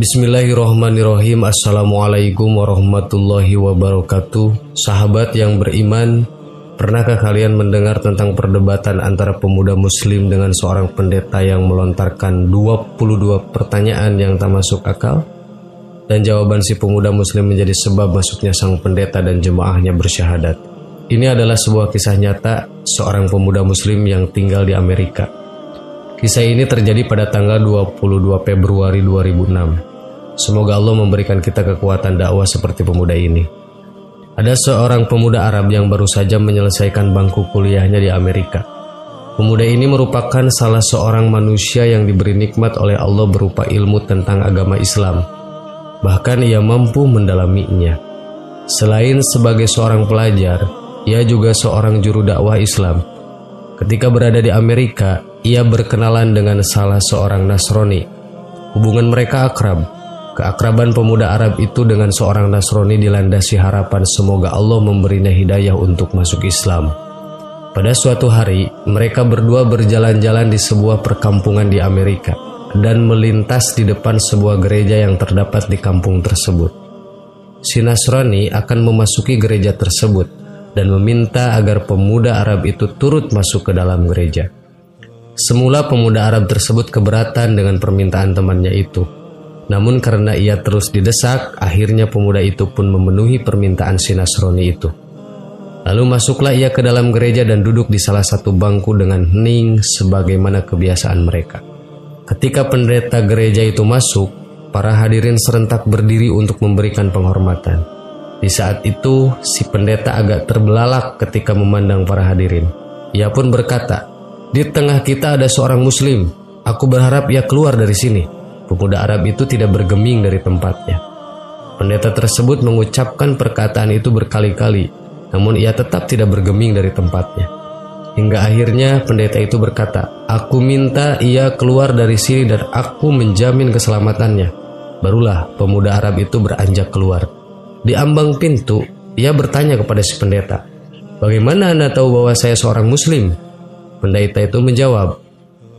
Bismillahirrahmanirrahim. Assalamualaikum warahmatullahi wabarakatuh. Sahabat yang beriman, pernahkah kalian mendengar tentang perdebatan antara pemuda muslim dengan seorang pendeta yang melontarkan 22 pertanyaan yang tak masuk akal? Dan jawaban si pemuda muslim menjadi sebab masuknya sang pendeta dan jemaahnya bersyahadat. Ini adalah sebuah kisah nyata seorang pemuda muslim yang tinggal di Amerika. Kisah ini terjadi pada tanggal 22 Februari 2006. Semoga Allah memberikan kita kekuatan dakwah seperti pemuda ini. Ada seorang pemuda Arab yang baru saja menyelesaikan bangku kuliahnya di Amerika. Pemuda ini merupakan salah seorang manusia yang diberi nikmat oleh Allah berupa ilmu tentang agama Islam. Bahkan ia mampu mendalaminya. Selain sebagai seorang pelajar, ia juga seorang juru dakwah Islam. Ketika berada di Amerika, ia berkenalan dengan salah seorang Nasrani. Hubungan mereka akrab. Keakraban pemuda Arab itu dengan seorang Nasrani dilandasi harapan semoga Allah memberinya hidayah untuk masuk Islam. Pada suatu hari, mereka berdua berjalan-jalan di sebuah perkampungan di Amerika dan melintas di depan sebuah gereja yang terdapat di kampung tersebut. Si Nasrani akan memasuki gereja tersebut dan meminta agar pemuda Arab itu turut masuk ke dalam gereja. Semula pemuda Arab tersebut keberatan dengan permintaan temannya itu. Namun karena ia terus didesak, akhirnya pemuda itu pun memenuhi permintaan si Nasrani itu. Lalu masuklah ia ke dalam gereja dan duduk di salah satu bangku dengan hening sebagaimana kebiasaan mereka. Ketika pendeta gereja itu masuk, para hadirin serentak berdiri untuk memberikan penghormatan. Di saat itu, si pendeta agak terbelalak ketika memandang para hadirin. Ia pun berkata, "Di tengah kita ada seorang muslim. Aku berharap ia keluar dari sini." Pemuda Arab itu tidak bergeming dari tempatnya. Pendeta tersebut mengucapkan perkataan itu berkali-kali, namun ia tetap tidak bergeming dari tempatnya. Hingga akhirnya pendeta itu berkata, "Aku minta ia keluar dari sini dan aku menjamin keselamatannya." Barulah pemuda Arab itu beranjak keluar. Di ambang pintu, ia bertanya kepada si pendeta, "Bagaimana Anda tahu bahwa saya seorang muslim?" Pendeta itu menjawab,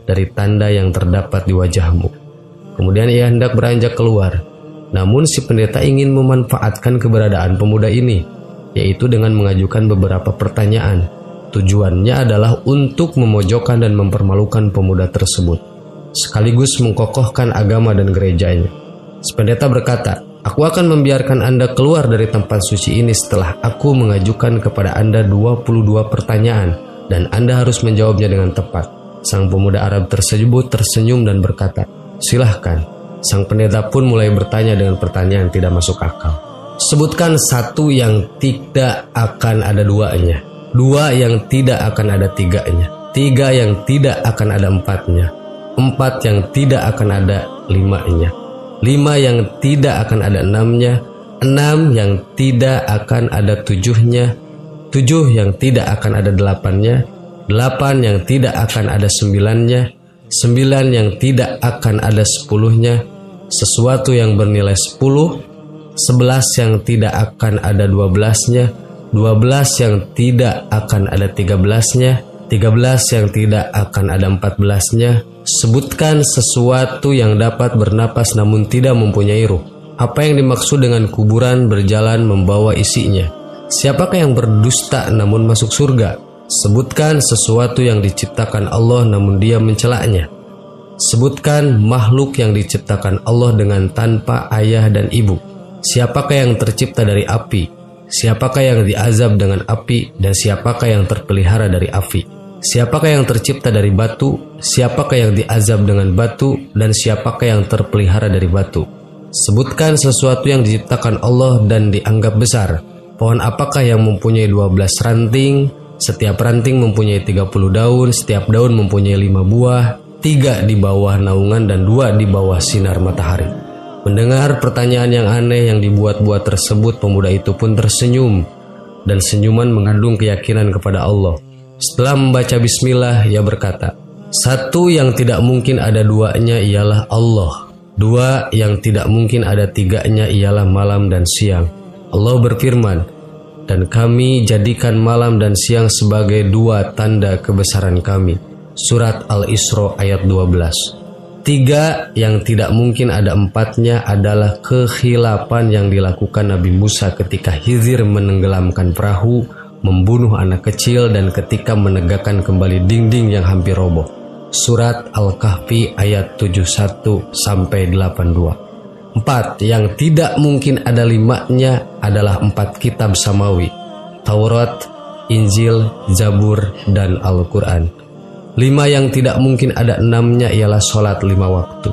"Dari tanda yang terdapat di wajahmu." Kemudian ia hendak beranjak keluar. Namun si pendeta ingin memanfaatkan keberadaan pemuda ini, yaitu dengan mengajukan beberapa pertanyaan. Tujuannya adalah untuk memojokkan dan mempermalukan pemuda tersebut, sekaligus mengkokohkan agama dan gerejanya. Si pendeta berkata, "Aku akan membiarkan Anda keluar dari tempat suci ini setelah aku mengajukan kepada Anda 22 pertanyaan, dan Anda harus menjawabnya dengan tepat." Sang pemuda Arab tersebut tersenyum dan berkata, "Silahkan." Sang pendeta pun mulai bertanya dengan pertanyaan tidak masuk akal. "Sebutkan satu yang tidak akan ada duanya, dua yang tidak akan ada tiganya, tiga yang tidak akan ada empatnya, empat yang tidak akan ada limanya, lima yang tidak akan ada enamnya, enam yang tidak akan ada tujuhnya, tujuh yang tidak akan ada delapannya, delapan yang tidak akan ada sembilannya, sembilan yang tidak akan ada sepuluhnya, sesuatu yang bernilai 10, 11 yang tidak akan ada 12-nya, 12 yang tidak akan ada 13-nya, 13 yang tidak akan ada 14-nya. Sebutkan sesuatu yang dapat bernapas namun tidak mempunyai ruh. Apa yang dimaksud dengan kuburan berjalan membawa isinya? Siapakah yang berdusta namun masuk surga? Sebutkan sesuatu yang diciptakan Allah namun dia mencelaknya. Sebutkan makhluk yang diciptakan Allah dengan tanpa ayah dan ibu. Siapakah yang tercipta dari api? Siapakah yang diazab dengan api? Dan siapakah yang terpelihara dari api? Siapakah yang tercipta dari batu? Siapakah yang diazab dengan batu? Dan siapakah yang terpelihara dari batu? Sebutkan sesuatu yang diciptakan Allah dan dianggap besar. Pohon apakah yang mempunyai 12 ranting? Setiap ranting mempunyai 30 daun, setiap daun mempunyai 5 buah, 3 di bawah naungan dan 2 di bawah sinar matahari. Mendengar pertanyaan yang aneh yang dibuat-buat tersebut, pemuda itu pun tersenyum, dan senyuman mengandung keyakinan kepada Allah. Setelah membaca bismillah, ia berkata, "Satu yang tidak mungkin ada duanya ialah Allah. Dua yang tidak mungkin ada tiganya ialah malam dan siang. Allah berfirman, dan kami jadikan malam dan siang sebagai 2 tanda kebesaran kami." Surat Al-Isra ayat 12. 3 yang tidak mungkin ada 4-nya adalah kekhilapan yang dilakukan Nabi Musa ketika Khidir menenggelamkan perahu, membunuh anak kecil, dan ketika menegakkan kembali dinding yang hampir roboh. Surat Al-Kahfi ayat 71-82. 4 yang tidak mungkin ada 5-nya adalah 4 kitab samawi: Taurat, Injil, Zabur, dan Al-Quran. 5 yang tidak mungkin ada 6-nya ialah sholat 5 waktu.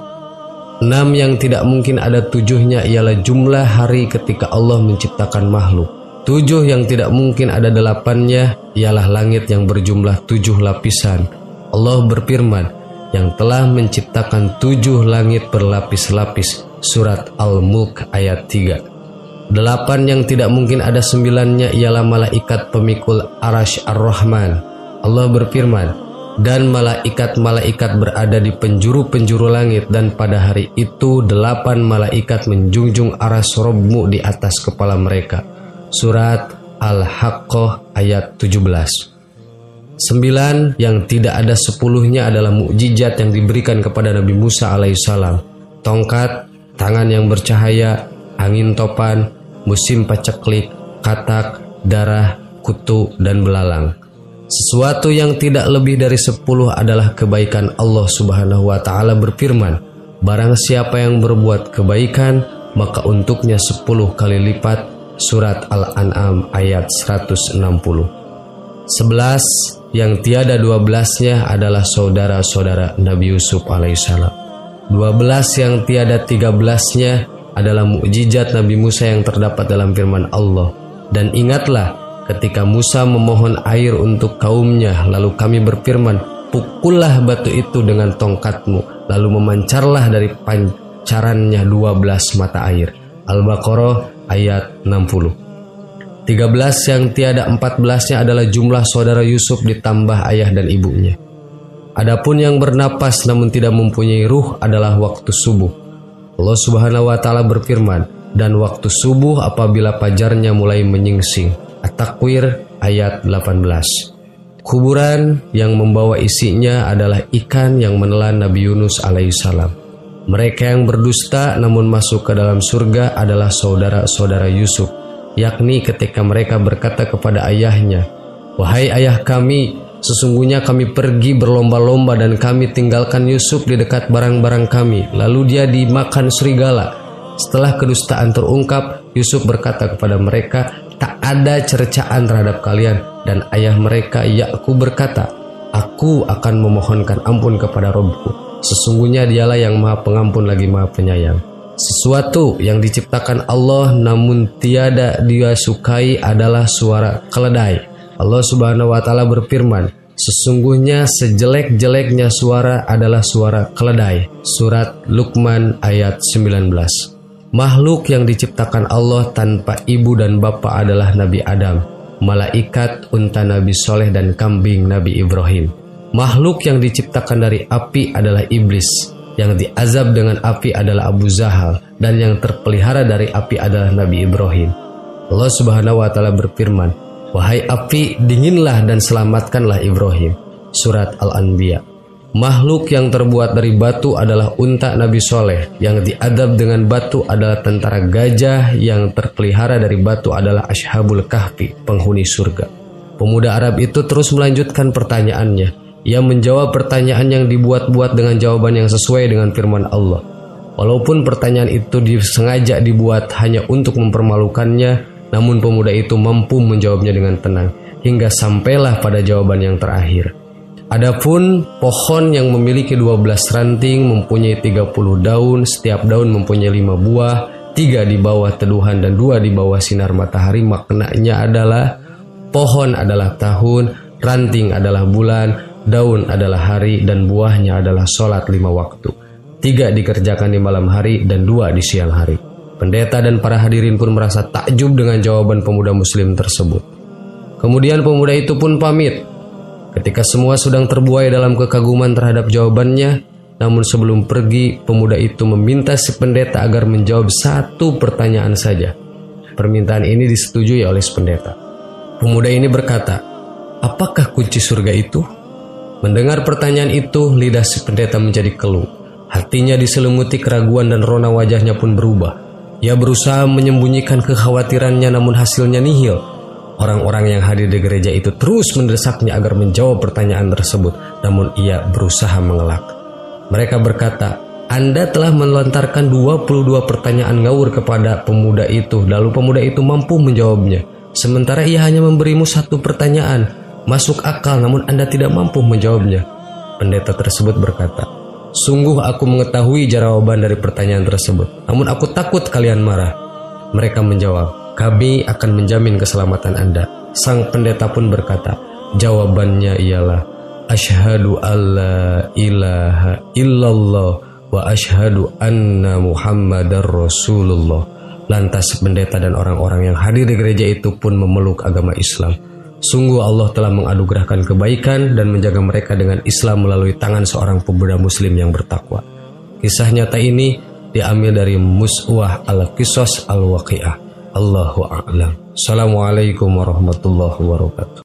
6 yang tidak mungkin ada 7-nya ialah jumlah hari ketika Allah menciptakan makhluk. 7 yang tidak mungkin ada 8-nya ialah langit yang berjumlah 7 lapisan. Allah berfirman, yang telah menciptakan 7 langit berlapis-lapis. Surat Al-Mulk ayat 3. 8 yang tidak mungkin ada 9-nya ialah malaikat pemikul Arasy Ar-Rahman. Allah berfirman, dan malaikat-malaikat berada di penjuru-penjuru langit, dan pada hari itu 8 malaikat menjunjung aras Rabbmu di atas kepala mereka. Surat Al-Haqqah ayat 17. 9 yang tidak ada 10-nya adalah mukjizat yang diberikan kepada Nabi Musa alaihissalam: tongkat, tangan yang bercahaya, angin topan, musim paceklik, katak, darah, kutu, dan belalang. Sesuatu yang tidak lebih dari 10 adalah kebaikan. Allah Subhanahu wa Ta'ala berfirman, barang siapa yang berbuat kebaikan maka untuknya 10 kali lipat. Surat Al-An'am ayat 160. 11 yang tiada 12-nya adalah saudara-saudara Nabi Yusuf alaihissalam. 12 yang tiada 13-nya adalah mukjizat Nabi Musa yang terdapat dalam firman Allah. Dan ingatlah ketika Musa memohon air untuk kaumnya, lalu kami berfirman, pukullah batu itu dengan tongkatmu, lalu memancarlah dari pancarannya 12 mata air. Al-Baqarah ayat 60. 13 yang tiada 14-nya adalah jumlah saudara Yusuf ditambah ayah dan ibunya. Adapun yang bernapas namun tidak mempunyai ruh adalah waktu subuh. Allah Subhanahu wa Ta'ala berfirman, dan waktu subuh apabila fajarnya mulai menyingsing. At-Takwir ayat 18. Kuburan yang membawa isinya adalah ikan yang menelan Nabi Yunus alaihissalam. Mereka yang berdusta namun masuk ke dalam surga adalah saudara-saudara Yusuf, yakni ketika mereka berkata kepada ayahnya, wahai ayah kami, sesungguhnya kami pergi berlomba-lomba dan kami tinggalkan Yusuf di dekat barang-barang kami, lalu dia dimakan serigala. Setelah kedustaan terungkap, Yusuf berkata kepada mereka, tak ada cercaan terhadap kalian. Dan ayah mereka Yakub berkata, aku akan memohonkan ampun kepada Rabbku. Sesungguhnya dialah yang maha pengampun lagi maha penyayang. Sesuatu yang diciptakan Allah namun tiada dia sukai adalah suara keledai. Allah Subhanahu wa Ta'ala berfirman, sesungguhnya sejelek-jeleknya suara adalah suara keledai. Surat Luqman ayat 19. Makhluk yang diciptakan Allah tanpa ibu dan bapa adalah Nabi Adam, malaikat, unta Nabi Soleh, dan kambing Nabi Ibrahim. Makhluk yang diciptakan dari api adalah iblis, yang diazab dengan api adalah Abu Zahal, dan yang terpelihara dari api adalah Nabi Ibrahim. Allah Subhanahu wa Ta'ala berfirman, wahai api, dinginlah dan selamatkanlah Ibrahim. Surat Al-Anbiya. Makhluk yang terbuat dari batu adalah unta Nabi Soleh, yang diadab dengan batu adalah tentara gajah, yang terpelihara dari batu adalah Ashabul Kahfi, penghuni surga. Pemuda Arab itu terus melanjutkan pertanyaannya. Ia menjawab pertanyaan yang dibuat-buat dengan jawaban yang sesuai dengan firman Allah. Walaupun pertanyaan itu disengaja dibuat hanya untuk mempermalukannya, namun pemuda itu mampu menjawabnya dengan tenang, hingga sampailah pada jawaban yang terakhir. Adapun pohon yang memiliki 12 ranting, mempunyai 30 daun, setiap daun mempunyai 5 buah, 3 di bawah teduhan dan 2 di bawah sinar matahari, maknanya adalah pohon adalah tahun, ranting adalah bulan, daun adalah hari, dan buahnya adalah sholat 5 waktu. 3 dikerjakan di malam hari dan 2 di siang hari. Pendeta dan para hadirin pun merasa takjub dengan jawaban pemuda muslim tersebut. Kemudian pemuda itu pun pamit. Ketika semua sedang terbuai dalam kekaguman terhadap jawabannya, namun sebelum pergi, pemuda itu meminta si pendeta agar menjawab 1 pertanyaan saja. Permintaan ini disetujui oleh si pendeta. Pemuda ini berkata, apakah kunci surga itu? Mendengar pertanyaan itu, lidah si pendeta menjadi keluh. Hatinya diselimuti keraguan dan rona wajahnya pun berubah. Ia berusaha menyembunyikan kekhawatirannya, namun hasilnya nihil. Orang-orang yang hadir di gereja itu terus mendesaknya agar menjawab pertanyaan tersebut, namun ia berusaha mengelak. Mereka berkata, "Anda telah melontarkan 22 pertanyaan ngawur kepada pemuda itu, lalu pemuda itu mampu menjawabnya. Sementara ia hanya memberimu 1 pertanyaan. Masuk akal, namun Anda tidak mampu menjawabnya." Pendeta tersebut berkata, "Sungguh aku mengetahui jawaban dari pertanyaan tersebut, namun aku takut kalian marah." Mereka menjawab, "Kami akan menjamin keselamatan Anda." Sang pendeta pun berkata, "Jawabannya ialah, asyhadu alla ilaha illallah wa asyhadu anna Muhammadar Rasulullah." Lantas pendeta dan orang-orang yang hadir di gereja itu pun memeluk agama Islam. Sungguh Allah telah menganugerahkan kebaikan dan menjaga mereka dengan Islam melalui tangan seorang pemuda muslim yang bertakwa. Kisah nyata ini diambil dari Mus'wah al-Qisas al-Waqi'ah. Allahu a'lam. Assalamualaikum warahmatullahi wabarakatuh.